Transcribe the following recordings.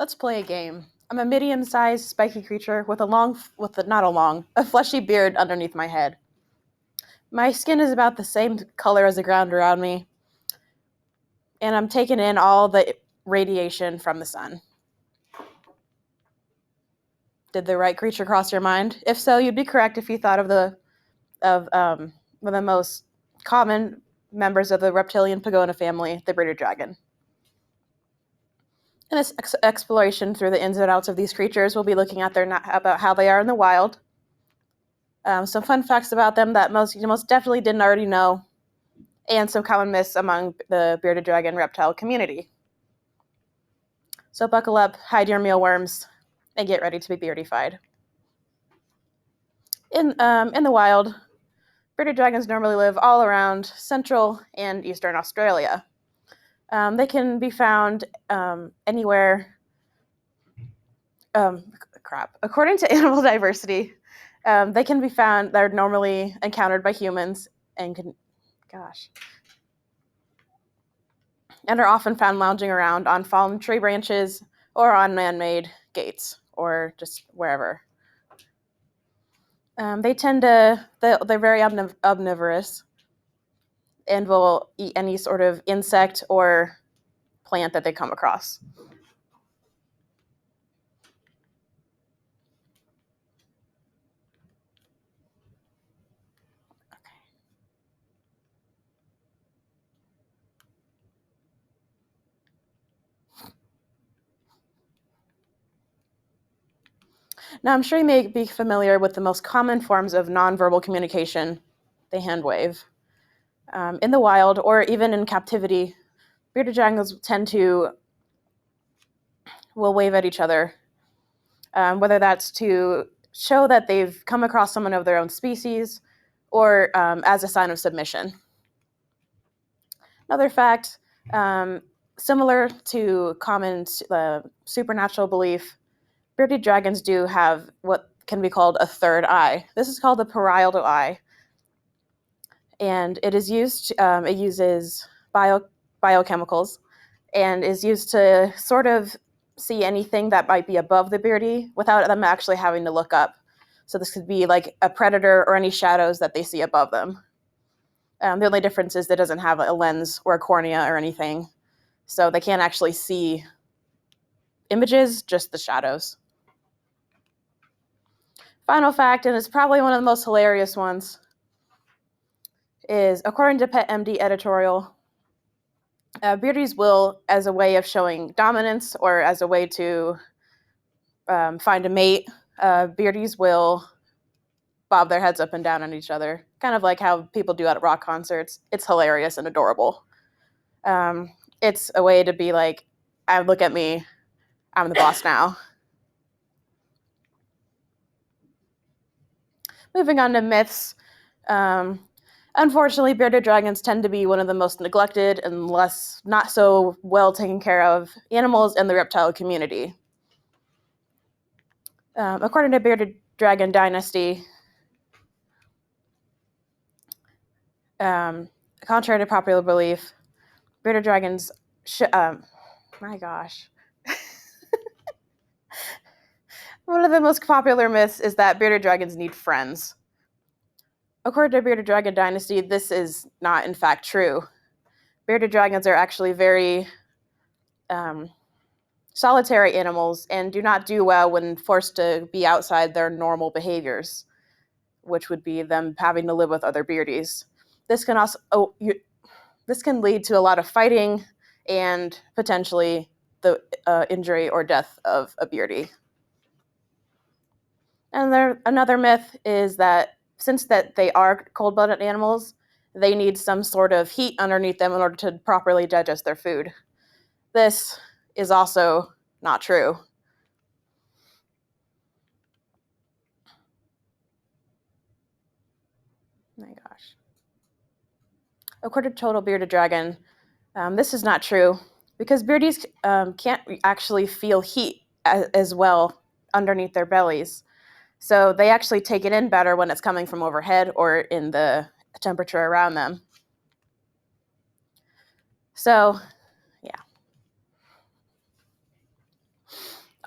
Let's play a game. I'm a medium-sized, spiky creature with a fleshy beard underneath my head. My skin is about the same color as the ground around me, and I'm taking in all the radiation from the sun. Did the right creature cross your mind? If so, you'd be correct if you thought of one of the most common members of the reptilian Pagona family, the bearded dragon. In this exploration through the ins and outs of these creatures, we'll be looking at about how they are in the wild, some fun facts about them that you most definitely didn't already know, and some common myths among the bearded dragon reptile community. So buckle up, hide your mealworms, and get ready to be beardified. In the wild, bearded dragons normally live all around central and eastern Australia. They can be found anywhere. According to Animal Diversity, they can be found. They're normally encountered by humans and are often found lounging around on fallen tree branches or on man-made gates or just wherever. They're very omnivorous and will eat any sort of insect or plant that they come across. Now, I'm sure you may be familiar with the most common forms of nonverbal communication, the hand wave. In the wild, or even in captivity, bearded dragons will wave at each other, whether that's to show that they've come across someone of their own species or as a sign of submission. Another fact, similar to common supernatural belief, bearded dragons do have what can be called a third eye. This is called the parietal eye, and it uses biochemicals and is used to sort of see anything that might be above the beardy without them actually having to look up. So this could be like a predator or any shadows that they see above them. The only difference is that it doesn't have a lens or a cornea or anything, so they can't actually see images, just the shadows. Final fact, and it's probably one of the most hilarious ones, is according to Pet MD editorial, beardies will, as a way of showing dominance or as a way to find a mate, beardies will bob their heads up and down on each other, kind of like how people do at rock concerts. It's hilarious and adorable. It's a way to be like, look at me, I'm the boss now. Moving on to myths. Unfortunately, bearded dragons tend to be one of the most neglected and not so well taken care of animals in the reptile community. According to Bearded Dragon Dynasty, contrary to popular belief, bearded dragons my gosh. One of the most popular myths is that bearded dragons need friends. According to Bearded Dragon Dynasty, this is not in fact true. Bearded dragons are actually very solitary animals and do not do well when forced to be outside their normal behaviors, which would be them having to live with other beardies. This can lead to a lot of fighting and potentially the injury or death of a beardie. And another myth is that since they are cold-blooded animals, they need some sort of heat underneath them in order to properly digest their food. This is also not true. Oh my gosh. According to Total Bearded Dragon, this is not true because beardies can't actually feel heat as well underneath their bellies. So they actually take it in better when it's coming from overhead or in the temperature around them. So, yeah.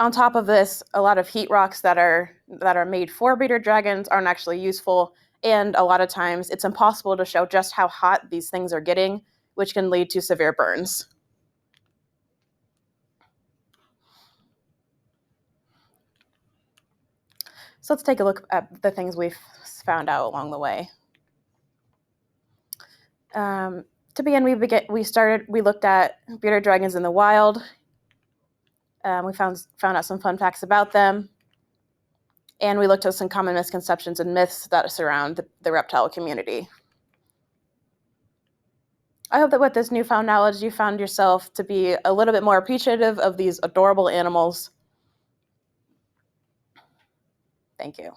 On top of this, a lot of heat rocks that are made for bearded dragons aren't actually useful, and a lot of times it's impossible to show just how hot these things are getting, which can lead to severe burns. So let's take a look at the things we've found out along the way. To begin, we looked at bearded dragons in the wild. We found out some fun facts about them, and we looked at some common misconceptions and myths that surround the reptile community. I hope that with this newfound knowledge, you found yourself to be a little bit more appreciative of these adorable animals. Thank you.